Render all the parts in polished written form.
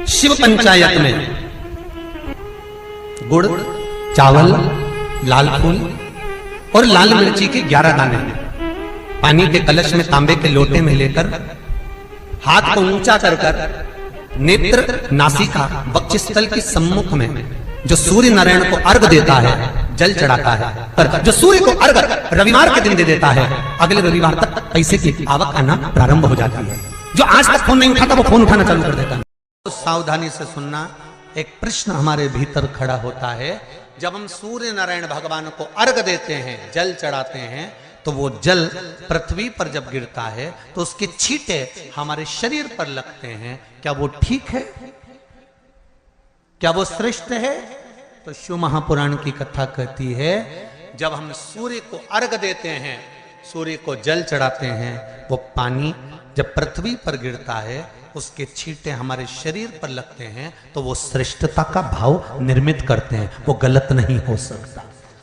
शिव पंचायत में गुड़, चावल, लाल फूल और लाल मिर्ची के 11 दाने पानी के कलश में तांबे के लोटे में लेकर हाथ को ऊंचा कर नेत्र, नासिका, वक्षस्थल के सम्मुख में जो सूर्य नारायण को अर्घ देता है, जल चढ़ाता है, पर जो सूर्य को अर्घ रविवार के दिन दे देता है, अगले रविवार तक पैसे की आवक आना प्रारंभ हो जाती है। जो आज तक फोन नहीं उठाता वो फोन उठाना चालू कर देता है। तो सावधानी से सुनना, एक प्रश्न हमारे भीतर खड़ा होता है। जब हम सूर्य नारायण भगवान को अर्घ देते हैं, जल चढ़ाते हैं, तो वो जल पृथ्वी पर जब गिरता है तो उसके छींटे हमारे शरीर पर लगते हैं। क्या वो ठीक है? क्या वो श्रेष्ठ है? तो शिव महापुराण की कथा कहती है, जब हम सूर्य को अर्घ देते हैं, सूर्य को जल चढ़ाते हैं, वो पानी जब पृथ्वी पर गिरता है, उसके छींटे हमारे शरीर पर लगते हैं, तो वो श्रेष्ठता का भाव निर्मित करते हैं। वो गलत नहीं हो सकता।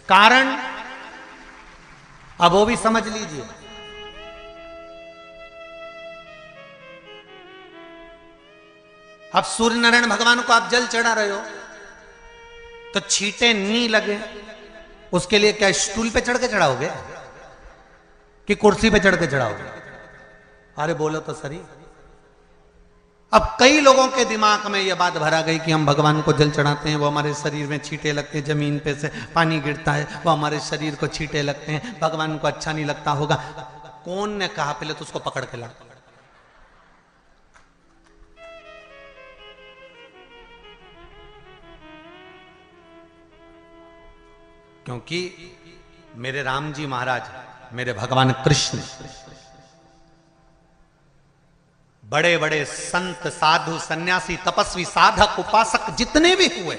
कारण अब वो भी समझ लीजिए। अब सूर्य नारायण भगवान को आप जल चढ़ा रहे हो तो छींटे नहीं लगे, उसके लिए क्या स्टूल पे चढ़ के चढ़ाओगे कि कुर्सी पे चढ़ के चढ़ाओगे? अरे बोलो तो सही। अब कई लोगों के दिमाग में यह बात भरा गई कि हम भगवान को जल चढ़ाते हैं, वो हमारे शरीर में छींटे लगते हैं, जमीन पे से पानी गिरता है, वो हमारे शरीर को छींटे लगते हैं, भगवान को अच्छा नहीं लगता होगा। कौन ने कहा? पहले तो उसको पकड़ के ला। क्योंकि मेरे राम जी महाराज, मेरे भगवान कृष्ण, बड़े बड़े संत, साधु, सन्यासी, तपस्वी, साधक, उपासक जितने भी हुए,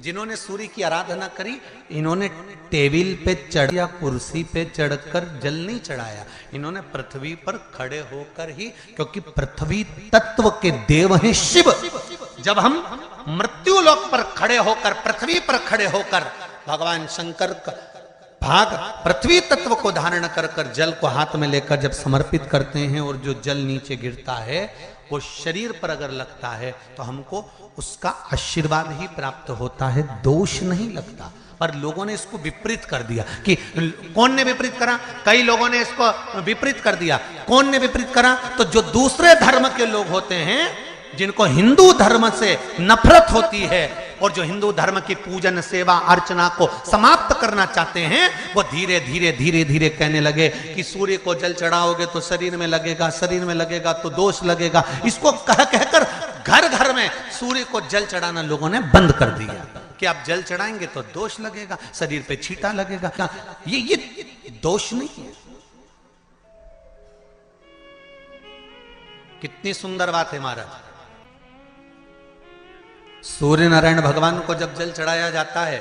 जिन्होंने सूर्य की आराधना करी, इन्होंने टेबल पे चढ़ या कुर्सी पे चढ़कर जल नहीं चढ़ाया। इन्होंने पृथ्वी पर खड़े होकर ही, क्योंकि पृथ्वी तत्व के देव हैं शिव। जब हम मृत्यु लोक पर खड़े होकर, पृथ्वी पर खड़े होकर भगवान शंकर का भाग पृथ्वी तत्व को धारण कर कर जल को हाथ में लेकर जब समर्पित करते हैं, और जो जल नीचे गिरता है वो शरीर पर अगर लगता है तो हमको उसका आशीर्वाद ही प्राप्त होता है, दोष नहीं लगता। पर लोगों ने इसको विपरीत कर दिया। कि कौन ने विपरीत करा? कई लोगों ने इसको विपरीत कर दिया। कौन ने विपरीत करा? तो जो दूसरे धर्म के लोग होते हैं, जिनको हिंदू धर्म से नफरत होती है और जो हिंदू धर्म की पूजन, सेवा, अर्चना को समाप्त करना चाहते हैं, वो धीरे धीरे धीरे धीरे कहने लगे कि सूर्य को जल चढ़ाओगे तो शरीर में लगेगा, शरीर में लगेगा तो दोष लगेगा। इसको कह कहकर घर घर में सूर्य को जल चढ़ाना लोगों ने बंद कर दिया कि आप जल चढ़ाएंगे तो दोष लगेगा, शरीर पे छींटा लगेगा। ये दोष नहीं है। कितनी सुंदर बात है महाराज। सूर्य नारायण भगवान को जब जल चढ़ाया जाता है,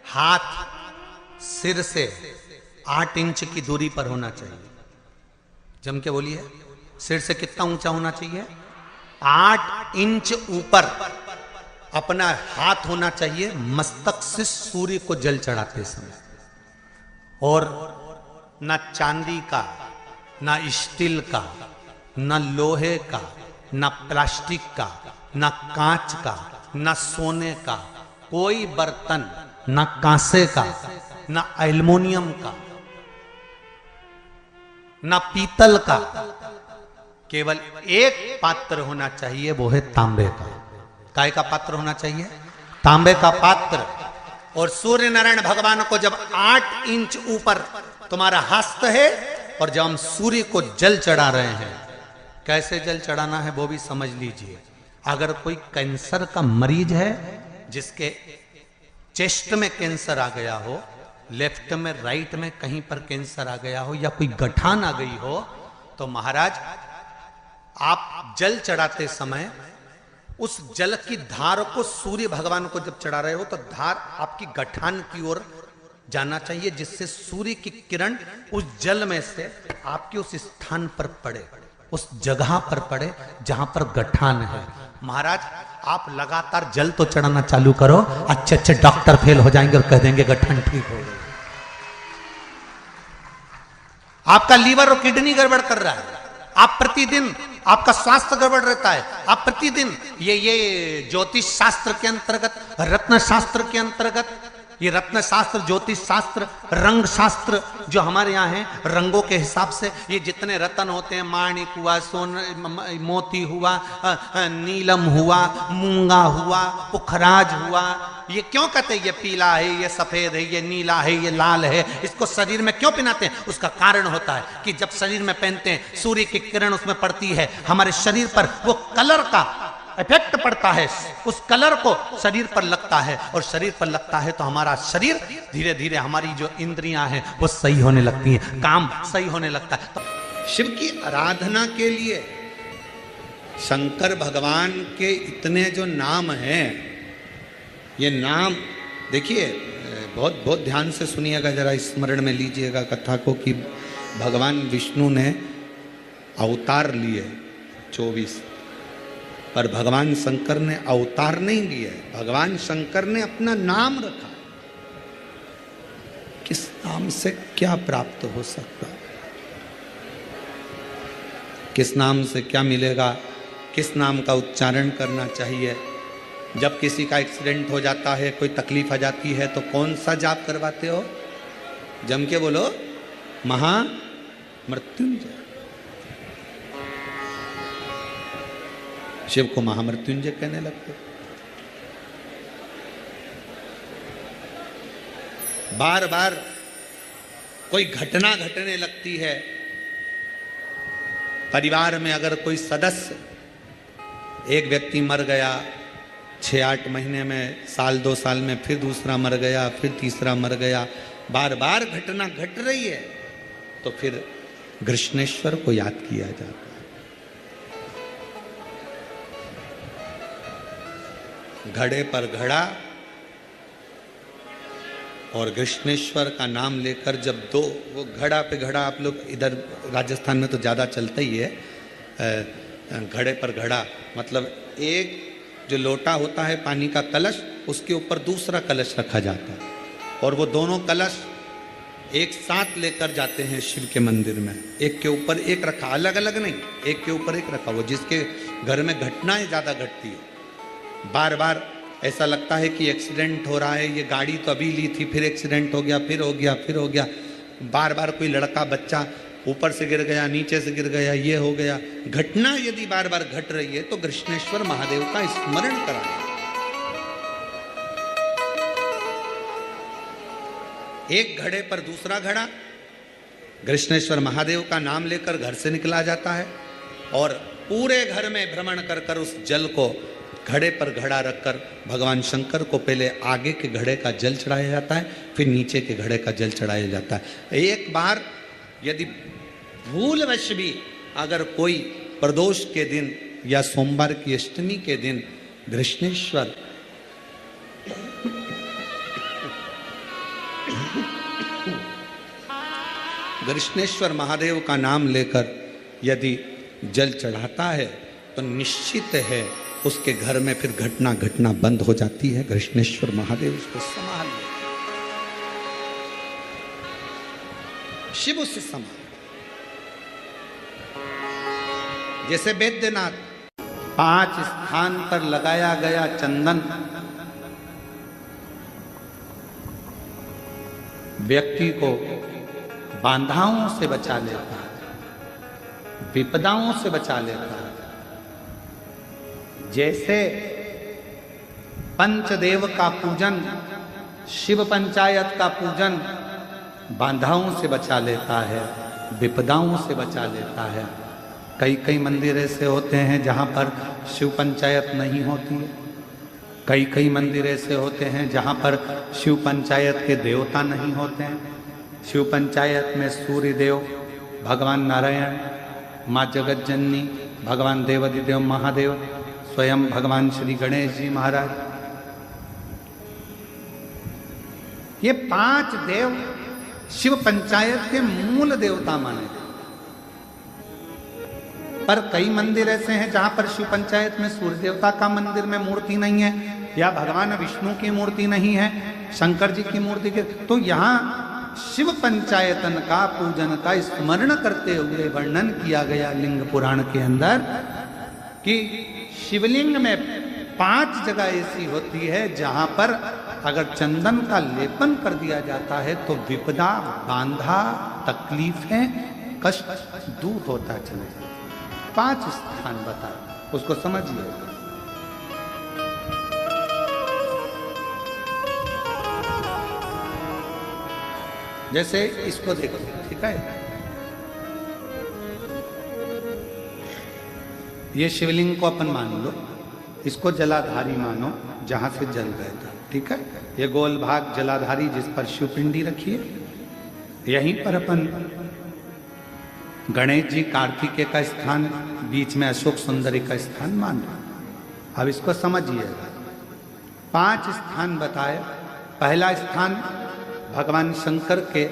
हाथ सिर से 8 इंच की दूरी पर होना चाहिए। जम के बोलिए, सिर से कितना ऊंचा होना चाहिए? 8 इंच ऊपर अपना हाथ होना चाहिए मस्तक से सूर्य को जल चढ़ाते समय। और ना चांदी का, ना स्टील का, ना लोहे का, ना प्लास्टिक का, ना कांच का, ना सोने का कोई बर्तन, ना कांसे का, ना एल्युमिनियम का, ना पीतल का, केवल एक पात्र होना चाहिए, वो है तांबे का। काय का पात्र होना चाहिए? तांबे का पात्र। और सूर्य नारायण भगवान को जब 8 इंच ऊपर तुम्हारा हस्त है, और जब हम सूर्य को जल चढ़ा रहे हैं, कैसे जल चढ़ाना है वो भी समझ लीजिए। अगर कोई कैंसर का मरीज है, जिसके चेस्ट में कैंसर आ गया हो, लेफ्ट में, राइट में कहीं पर कैंसर आ गया हो, या कोई गठान आ गई हो, तो महाराज आप जल चढ़ाते समय उस जल की धार को सूर्य भगवान को जब चढ़ा रहे हो तो धार आपकी गठान की ओर जाना चाहिए, जिससे सूर्य की किरण उस जल में से आपके उस स्थान पर पड़े, उस जगह पर पड़े जहां पर गठान है। महाराज आप लगातार जल तो चढ़ाना चालू करो, अच्छे अच्छे डॉक्टर फेल हो जाएंगे और कह देंगे गठान ठीक हो गई। आपका लीवर और किडनी गड़बड़ कर रहा है, आप प्रतिदिन आपका स्वास्थ्य गड़बड़ रहता है। आप प्रतिदिन ये ज्योतिष शास्त्र के अंतर्गत, रत्न शास्त्र के अंतर्गत, ये रत्न शास्त्र, ज्योतिष शास्त्र, रंग शास्त्र जो हमारे यहाँ है, रंगों के हिसाब से ये जितने रत्न होते हैं, माणिक हुआ, मोती हुआ, नीलम हुआ, मूंगा हुआ, पुखराज हुआ, ये क्यों कहते हैं ये पीला है, ये सफेद है, ये नीला है, ये लाल है, इसको शरीर में क्यों पहनाते हैं? उसका कारण होता है कि जब शरीर में पहनते हैं सूर्य की किरण उसमें पड़ती है, हमारे शरीर पर वो कलर का इफेक्ट पड़ता है, उस कलर को शरीर पर लगता है, और शरीर पर लगता है तो हमारा शरीर धीरे धीरे, हमारी जो इंद्रियां हैं वो सही होने लगती हैं, काम सही होने लगता है। तो शिव की आराधना के लिए शंकर भगवान के इतने जो नाम हैं, ये नाम देखिए, बहुत बहुत ध्यान से सुनिएगा, जरा स्मरण में लीजिएगा कथा को, कि भगवान विष्णु ने अवतार लिए 24, पर भगवान शंकर ने अवतार नहीं लिए, भगवान शंकर ने अपना नाम रखा। किस नाम से क्या प्राप्त हो सकता, किस नाम से क्या मिलेगा, किस नाम का उच्चारण करना चाहिए। जब किसी का एक्सीडेंट हो जाता है, कोई तकलीफ आ जाती है, तो कौन सा जाप करवाते हो? जम के बोलो, महामृत्युंजय। शिव को महामृत्युंजय कहने लगते। बार बार कोई घटना घटने लगती है, परिवार में अगर कोई सदस्य, एक व्यक्ति मर गया 6-8 महीने में, साल 2 साल में फिर दूसरा मर गया, फिर तीसरा मर गया, बार बार घटना घट रही है, तो फिर कृष्णेश्वर को याद किया जाता है। घड़े पर घड़ा और कृष्णेश्वर का नाम लेकर जब दो, वो घड़ा पे घड़ा, आप लोग इधर राजस्थान में तो ज़्यादा चलता ही है, घड़े पर घड़ा मतलब एक जो लोटा होता है पानी का कलश, उसके ऊपर दूसरा कलश रखा जाता है, और वो दोनों कलश एक साथ लेकर जाते हैं शिव के मंदिर में, एक के ऊपर एक रखा, अलग अलग नहीं, एक के ऊपर एक रखा। वो जिसके घर में घटनाएं ज़्यादा घटती है, बार बार ऐसा लगता है कि एक्सीडेंट हो रहा है, ये गाड़ी तो अभी ली थी, फिर एक्सीडेंट हो गया, फिर हो गया, फिर हो गया, बार बार कोई लड़का बच्चा ऊपर से गिर गया, नीचे से गिर गया, ये हो गया, घटना यदि बार बार घट रही है तो कृष्णेश्वर महादेव का स्मरण कराएं। एक घड़े पर दूसरा घड़ा, कृष्णेश्वर महादेव का नाम लेकर घर से निकला जाता है, और पूरे घर में भ्रमण कर कर उस जल को घड़े पर घड़ा रखकर भगवान शंकर को पहले आगे के घड़े का जल चढ़ाया जाता है, फिर नीचे के घड़े का जल चढ़ाया जाता है। एक बार यदि भूलवश भी अगर कोई प्रदोष के दिन या सोमवार की अष्टमी के दिन कृष्णेश्वर महादेव का नाम लेकर यदि जल चढ़ाता है तो निश्चित है उसके घर में फिर घटना घटना बंद हो जाती है। कृष्णेश्वर महादेव उसको संभाल ले, शिव उससे संभाल। जैसे वैद्यनाथ 5 स्थान पर लगाया गया चंदन व्यक्ति को बाधाओं से बचा लेता है, विपदाओं से बचा लेता है। जैसे पंचदेव का पूजन, शिव पंचायत का पूजन बाधाओं से बचा लेता है, विपदाओं से बचा लेता है। कई कई मंदिर ऐसे होते हैं जहाँ पर शिव पंचायत नहीं होती है, कई कई मंदिर ऐसे होते हैं जहाँ पर शिव पंचायत के देवता नहीं होते हैं। शिव पंचायत में सूर्य देव, भगवान नारायण, माँ जगत जननी, भगवान देवाधिदेव महादेव, स्वयं भगवान श्री गणेश जी महाराज, ये 5 देव शिव पंचायत के मूल देवता माने। पर कई मंदिर ऐसे हैं जहां पर शिव पंचायत में सूर्य देवता का मंदिर में मूर्ति नहीं है, या भगवान विष्णु की मूर्ति नहीं है, शंकर जी की मूर्ति के, तो यहाँ शिव पंचायतन का पूजन का स्मरण करते हुए वर्णन किया गया लिंग पुराण के अंदर कि शिवलिंग में 5 जगह ऐसी होती है जहां पर अगर चंदन का लेपन कर दिया जाता है तो विपदा, बांधा, तकलीफें, कष्ट दूर होता चले जाता। 5 स्थान बताए, उसको समझिए। जैसे इसको देखो, ठीक है, ये शिवलिंग को अपन मान लो, इसको जलाधारी मानो जहां से जल बहता, ठीक है। ये गोल भाग जलाधारी जिस पर शिवपिंडी रखी है, यहीं पर अपन गणेश जी, कार्तिकेय का स्थान, बीच में अशोक सुंदरी का स्थान मान लो। अब इसको समझिएगा। 5 स्थान बताए। पहला स्थान भगवान शंकर के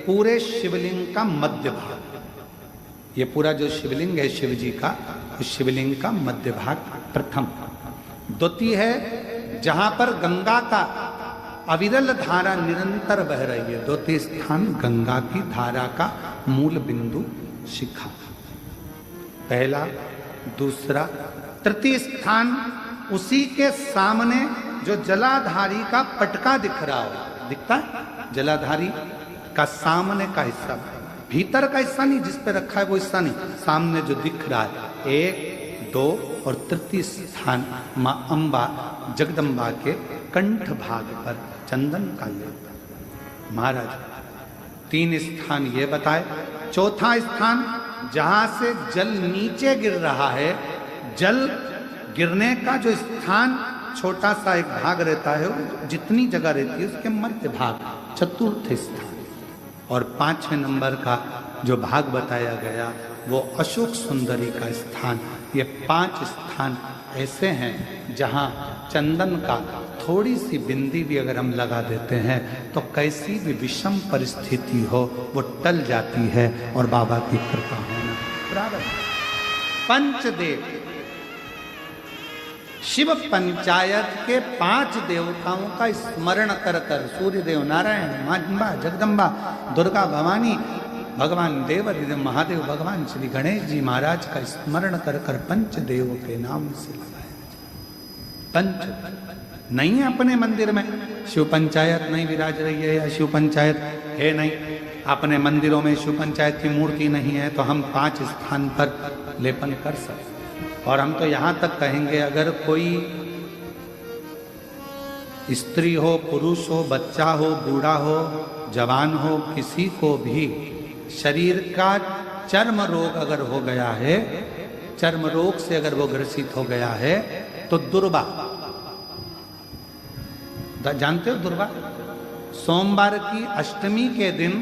पूरे शिवलिंग का मध्य भाग। ये पूरा जो शिवलिंग है शिव जी का, उस शिवलिंग का मध्य भाग प्रथम। द्वितीय है जहां पर गंगा का अविरल धारा निरंतर बह रही है, द्वितीय स्थान गंगा की धारा का मूल बिंदु शिखा। पहला, दूसरा, तृतीय स्थान उसी के सामने जो जलाधारी का पटका दिख रहा हो, दिखता है जलाधारी का सामने का हिस्सा, भीतर का हिस्सा नहीं जिस पे रखा है वो हिस्सा नहीं, सामने जो दिख रहा है। 1, 2 और तृतीय स्थान मां अंबा जगदम्बा के कंठ भाग पर चंदन का लेप। महाराज 3 स्थान ये बताए। चौथा स्थान जहां से जल नीचे गिर रहा है, जल गिरने का जो स्थान छोटा सा एक भाग रहता है, जितनी जगह रहती है उसके मध्य भाग, चतुर्थ स्थान। और 5वें नंबर का जो भाग बताया गया वो अशोक सुंदरी का स्थान। ये 5 स्थान ऐसे हैं जहां चंदन का थोड़ी सी बिंदी भी अगर हम लगा देते हैं तो कैसी भी विषम परिस्थिति हो वो टल जाती है और बाबा की कृपा होना प्रारंभ। पंचदेव, शिव पंचायत के 5 देवताओं का स्मरण कर कर, सूर्य देव, नारायण, मां अंबा, जगदम्बा, दुर्गा भवानी, भगवान देव महादेव, भगवान श्री गणेश जी महाराज का स्मरण कर कर पंचदेव के नाम से लगाया। पंच नहीं है अपने मंदिर में, शिव पंचायत नहीं विराज रही है या शिव पंचायत है नहीं, अपने मंदिरों में शिव पंचायत की मूर्ति नहीं है, तो हम 5 स्थान पर लेपन कर सकते। और हम तो यहां तक कहेंगे अगर कोई स्त्री हो, पुरुष हो, बच्चा हो, बूढ़ा हो, जवान हो, किसी को भी शरीर का चर्म रोग अगर हो गया है, चर्म रोग से अगर वो ग्रसित हो गया है तो दुर्वा, जानते हो दुर्वा, सोमवार की अष्टमी के दिन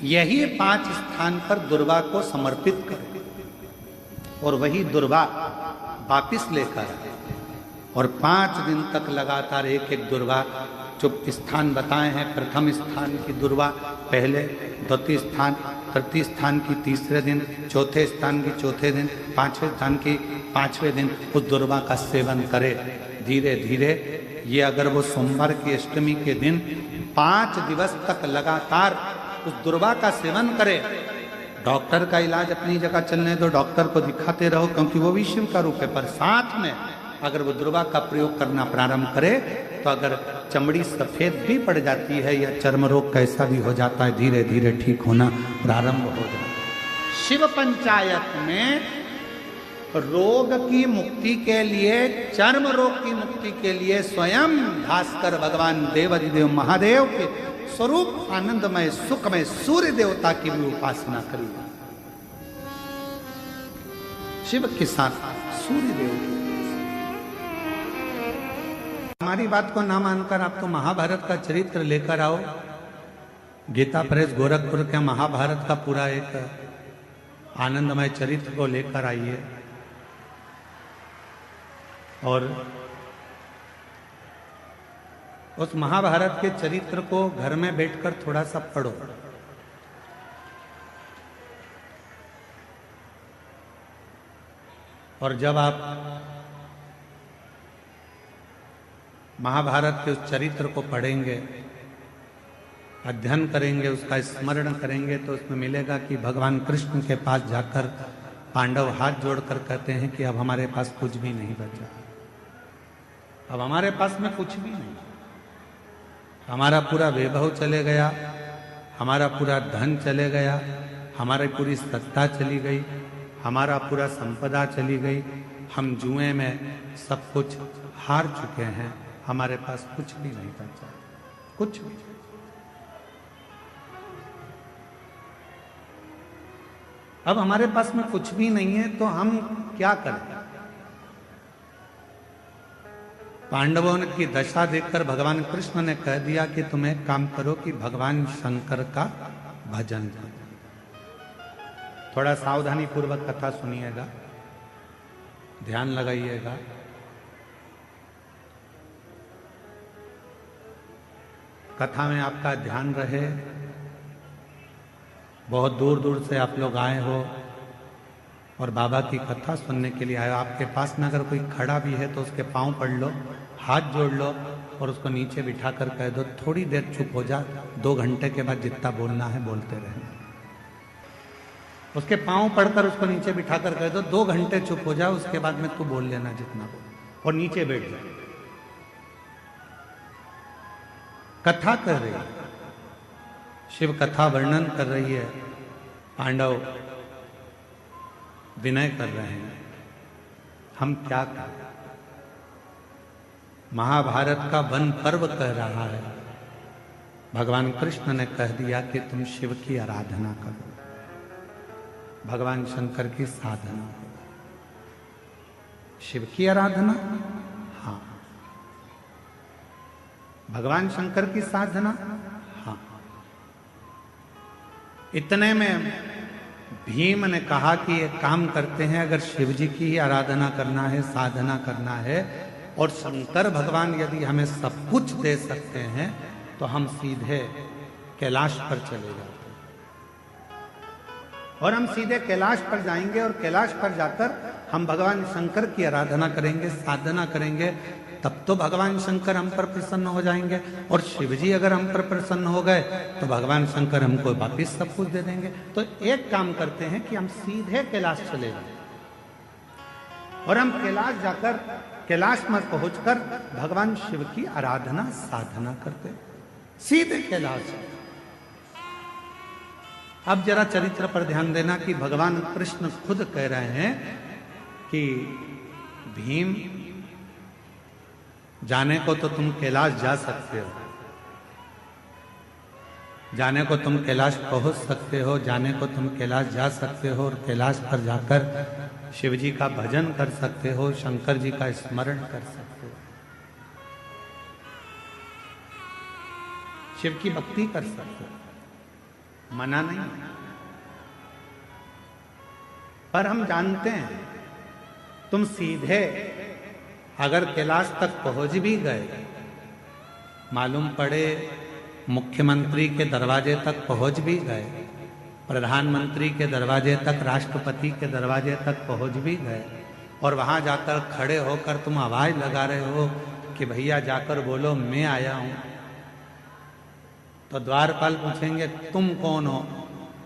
यही 5 स्थान पर दुर्वा को समर्पित करें और वही दुर्वा वापिस लेकर आए और 5 दिन तक लगातार एक एक दुर्वा, जो स्थान बताए हैं, प्रथम स्थान की दुर्वा पहले, द्वितीय स्थान, तृतीय स्थान की तीसरे दिन, चौथे स्थान की चौथे दिन, 5वें स्थान की 5वें दिन उस दुर्वा का सेवन करे धीरे धीरे। ये अगर वो सोमवार की अष्टमी के दिन 5 दिवस तक लगातार उस दुर्वा का सेवन करे, डॉक्टर का इलाज अपनी जगह चलने दो, डॉक्टर को दिखाते रहो क्योंकि वो भी शिव का रूप है, पर साथ में अगर वो दुर्वा का प्रयोग करना प्रारंभ करे तो अगर चमड़ी सफेद भी पड़ जाती है या चर्म रोग कैसा भी हो जाता है, धीरे धीरे ठीक होना प्रारंभ हो जाता है। शिव पंचायत में रोग की मुक्ति के लिए, चर्म रोग की मुक्ति के लिए स्वयं भास्कर भगवान देवाधिदेव महादेव के स्वरूप आनंदमय सुखमय सूर्य देवता की भी उपासना करी। शिव के साथ सूर्य देव। हमारी बात को ना मानकर आप तो महाभारत का चरित्र लेकर आओ, गीता प्रेस गोरखपुर के महाभारत का पूरा एक आनंदमय चरित्र को लेकर आइए और उस महाभारत के चरित्र को घर में बैठकर थोड़ा सा पढ़ो। और जब आप महाभारत के उस चरित्र को पढ़ेंगे अध्ययन करेंगे, उसका स्मरण करेंगे, तो उसमें मिलेगा कि भगवान कृष्ण के पास जाकर पांडव हाथ जोड़कर कहते हैं कि अब हमारे पास कुछ भी नहीं बचा, अब हमारे पास में कुछ भी नहीं, हमारा पूरा वैभव चले गया, हमारा पूरा धन चले गया, हमारी पूरी सत्ता चली गई, हमारा पूरा संपदा चली गई, हम जुए में सब कुछ हार चुके हैं, हमारे पास कुछ भी नहीं बचा, कुछ भी। अब हमारे पास में कुछ भी नहीं है तो हम क्या करें? पांडवों की दशा देखकर भगवान कृष्ण ने कह दिया कि तुम एक काम करो कि भगवान शंकर का भजन करो। थोड़ा सावधानी पूर्वक कथा सुनिएगा, ध्यान लगाइएगा। कथा में आपका ध्यान रहे। बहुत दूर दूर से आप लोग आए हो और बाबा की कथा सुनने के लिए आए हो। आपके पास में अगर कोई खड़ा भी है तो उसके पांव पड़ लो, हाथ जोड़ लो और उसको नीचे बिठा कर कह दो थोड़ी देर चुप हो जा, 2 घंटे के बाद जितना बोलना है बोलते रहना। उसके पांव पड़कर उसको नीचे बिठा कर कह दो 2 घंटे चुप हो जा, उसके बाद में तू बोल लेना जितना बोल, और नीचे बैठ जा। कथा कर रही है, शिव कथा वर्णन कर रही है, पांडव विनय कर रहे हैं, हम क्या करें? महाभारत का वन पर्व कह रहा है, भगवान कृष्ण ने कह दिया कि तुम शिव की आराधना करो, भगवान शंकर की साधना करो। शिव की आराधना, हाँ। भगवान शंकर की साधना, हाँ। इतने में भीम ने कहा कि एक काम करते हैं, अगर शिव जी की ही आराधना करना है, साधना करना है, और शंकर भगवान यदि हमें सब कुछ दे सकते हैं तो हम सीधे कैलाश पर चले जाते हैं, और हम सीधे कैलाश पर जाएंगे और कैलाश पर जाकर हम भगवान शंकर की आराधना करेंगे, साधना करेंगे, तब तो भगवान शंकर हम पर प्रसन्न हो जाएंगे। और शिव जी अगर हम पर प्रसन्न हो गए तो भगवान शंकर हमको वापिस सब कुछ दे देंगे। तो एक काम करते हैं कि हम सीधे कैलाश चले जाएं और हम कैलाश जाकर, कैलाश में पहुंचकर भगवान शिव की आराधना साधना करते, सीधे कैलाश। अब जरा चरित्र पर ध्यान देना कि भगवान कृष्ण खुद कह रहे हैं कि भीम, जाने को तो तुम कैलाश जा सकते हो, जाने को तुम कैलाश पहुंच सकते हो, जाने को तुम कैलाश जा सकते हो और कैलाश पर जाकर शिव जी का भजन कर सकते हो, शंकर जी का स्मरण कर सकते हो, शिव की भक्ति कर सकते हो, मना नहीं। पर हम जानते हैं तुम सीधे अगर कैलाश तक पहुंच भी गए, मालूम पड़े मुख्यमंत्री के दरवाजे तक पहुंच भी गए, प्रधानमंत्री के दरवाजे तक, राष्ट्रपति के दरवाजे तक पहुंच भी गए, और वहां जाकर खड़े होकर तुम आवाज लगा रहे हो कि भैया जाकर बोलो मैं आया हूं, तो द्वारपाल पूछेंगे तुम कौन हो?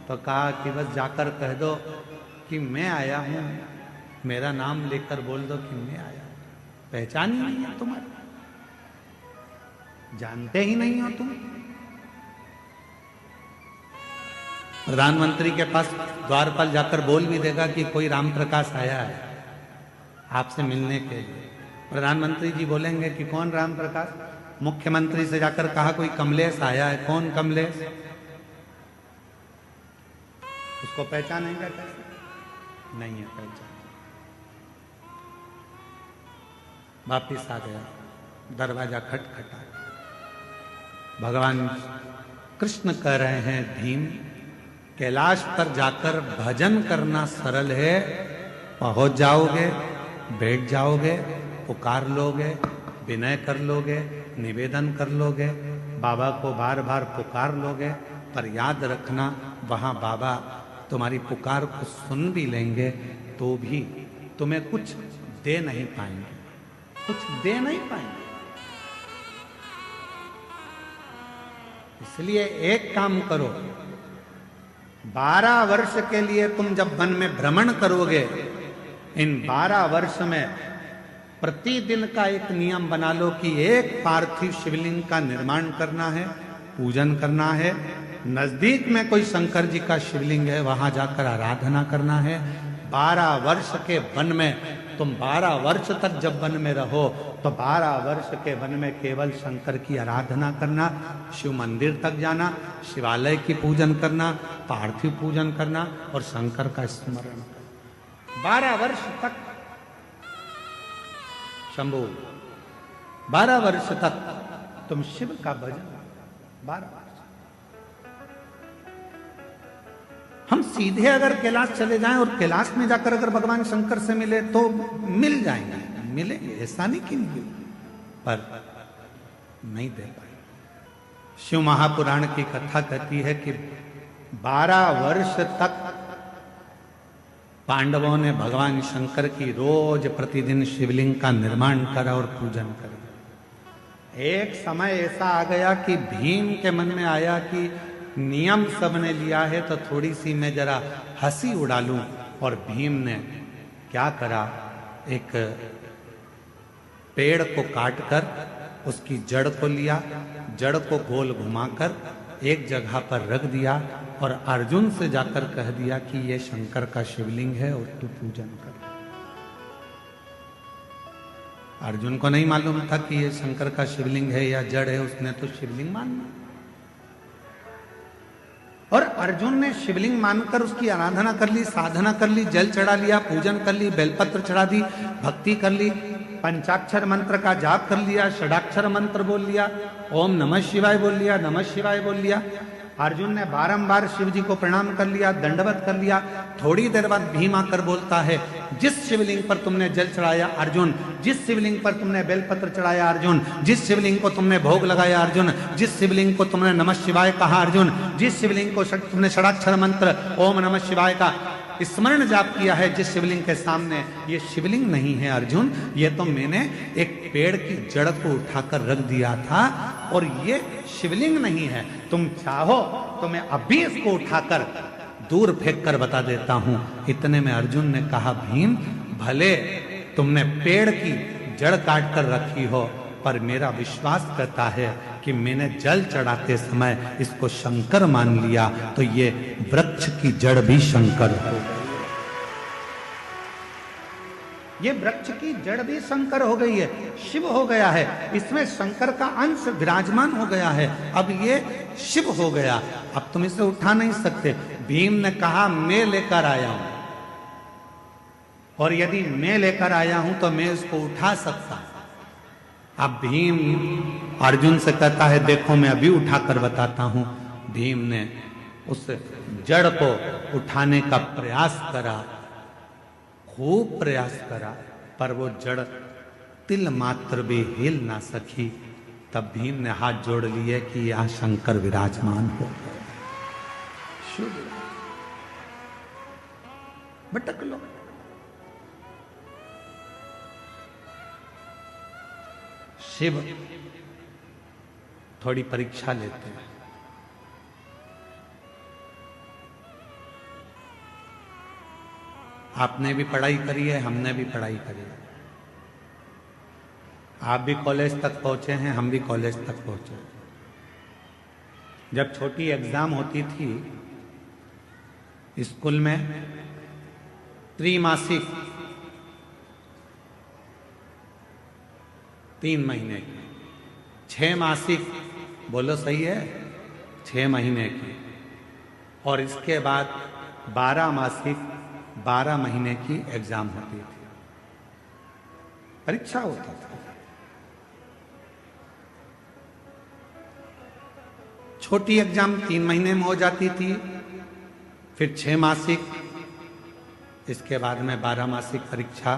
तो कहा कि बस जाकर कह दो कि मैं आया हूं, मेरा नाम लेकर बोल दो कि मैं आया हूं। पहचान ही नहीं है तुम्हारी, जानते ही नहीं हो तुम। प्रधानमंत्री के पास द्वारपाल जाकर बोल भी देगा कि कोई राम प्रकाश आया है आपसे मिलने के लिए, प्रधानमंत्री जी बोलेंगे कि कौन राम प्रकाश? मुख्यमंत्री से जाकर कहा कोई कमलेश आया है, कौन कमलेश? उसको पहचानेंगे कैसे? नहीं है पहचान। वापिस आ गया, दरवाजा खटखटा। भगवान कृष्ण कह रहे हैं भीम, कैलाश पर जाकर भजन करना सरल है, पहुंच जाओगे, बैठ जाओगे, पुकार लोगे, विनय कर लोगे, निवेदन कर लोगे, बाबा को बार बार पुकार लोगे, पर याद रखना वहां बाबा तुम्हारी पुकार को सुन भी लेंगे तो भी तुम्हें कुछ दे नहीं पाएंगे, कुछ दे नहीं पाएंगे। इसलिए एक काम करो, 12 वर्ष के लिए तुम जब वन में भ्रमण करोगे, इन 12 वर्ष में प्रतिदिन का एक नियम बना लो कि एक पार्थिव शिवलिंग का निर्माण करना है, पूजन करना है। नजदीक में कोई शंकर जी का शिवलिंग है, वहां जाकर आराधना करना है। 12 वर्ष के वन में तुम 12 वर्ष तक जब वन में रहो तो 12 वर्ष के वन में केवल शंकर की आराधना करना, शिव मंदिर तक जाना, शिवालय की पूजन करना, पार्थिव पूजन करना और शंकर का स्मरण करना। 12 वर्ष तक शंभु, 12 वर्ष तक तुम शिव का भजन, 12 वर्ष। हम सीधे अगर कैलाश चले जाएं और कैलाश में जाकर अगर भगवान शंकर से मिले तो मिल जाएंगे, मिलेंगे, ऐसा नहीं कि नहीं, पर नहीं दे पाए। शिव महापुराण की कथा कहती है कि 12 वर्ष तक पांडवों ने भगवान शंकर की रोज प्रतिदिन शिवलिंग का निर्माण करा और पूजन करा। एक समय ऐसा आ गया कि भीम के मन में आया कि नियम सबने लिया है तो थोड़ी सी मैं जरा हंसी उड़ा लूं, और भीम ने क्या करा, एक पेड़ को काटकर उसकी जड़ को लिया, जड़ को गोल घुमाकर एक जगह पर रख दिया और अर्जुन से जाकर कह दिया कि ये शंकर का शिवलिंग है और तू पूजन कर। अर्जुन को नहीं मालूम था कि ये शंकर का शिवलिंग है या जड़ है, उसने तो शिवलिंग माना और अर्जुन ने शिवलिंग मानकर उसकी आराधना कर ली, साधना कर ली, जल चढ़ा लिया, पूजन कर ली, बेलपत्र चढ़ा दी, भक्ति कर ली, पंचाक्षर मंत्र का जाप कर लिया, षडाक्षर मंत्र बोल लिया, ओम नमः शिवाय बोल लिया, नमः शिवाय बोल लिया। अर्जुन ने बारंबार शिव जी को प्रणाम कर लिया, दंडवत कर लिया। थोड़ी देर बाद भीम आकर बोलता है, जिस शिवलिंग पर तुमने जल चढ़ाया अर्जुन, जिस शिवलिंग पर तुमने बेलपत्र चढ़ाया अर्जुन, जिस शिवलिंग को तुमने भोग लगाया अर्जुन, जिस शिवलिंग को तुमने नमः शिवाय कहा अर्जुन, जिस शिवलिंग को तुमने षडाक्षर मंत्र ओम नमः शिवाय का स्मरण जाप किया है, जिस शिवलिंग के सामने, ये शिवलिंग नहीं है अर्जुन, ये तो मैंने एक पेड़ की जड़ को उठाकर रख दिया था और ये शिवलिंग नहीं है। तुम चाहो तो मैं अभी इसको उठाकर दूर फेंक कर बता देता हूं। इतने में अर्जुन ने कहा, भीम भले तुमने पेड़ की जड़ काट कर रखी हो, पर मेरा विश्वास करता है कि मैंने जल चढ़ाते समय इसको शंकर मान लिया, तो ये वृक्ष की जड़ भी शंकर हो, ये वृक्ष की जड़ भी शंकर हो गई है, शिव हो गया है, इसमें शंकर का अंश विराजमान हो गया है, अब ये शिव हो गया, अब तुम इसे उठा नहीं सकते। भीम ने कहा, मैं लेकर आया हूं, और यदि मैं लेकर आया हूं तो मैं इसको उठा सकता। अब भीम अर्जुन से कहता है, देखो मैं अभी उठाकर बताता हूं। भीम ने उस जड़ को उठाने का प्रयास करा, खूब प्रयास करा, पर वो जड़ तिल मात्र भी हिल ना सकी। तब भीम ने हाथ जोड़ लिए कि यहां शंकर विराजमान हो। शुभ भटक लो, शिव थोड़ी परीक्षा लेते हैं। आपने भी पढ़ाई करी है, हमने भी पढ़ाई करी है, आप भी कॉलेज तक पहुंचे हैं, हम भी कॉलेज तक पहुंचे। जब छोटी एग्जाम होती थी स्कूल में, त्रैमासिक 3 महीने की, 6 मासिक, बोलो सही है, 6 महीने की, और इसके बाद 12 मासिक 12 महीने की एग्जाम होती थी, परीक्षा होता था। छोटी एग्जाम 3 महीने में हो जाती थी, फिर 6 मासिक, इसके बाद में 12 मासिक परीक्षा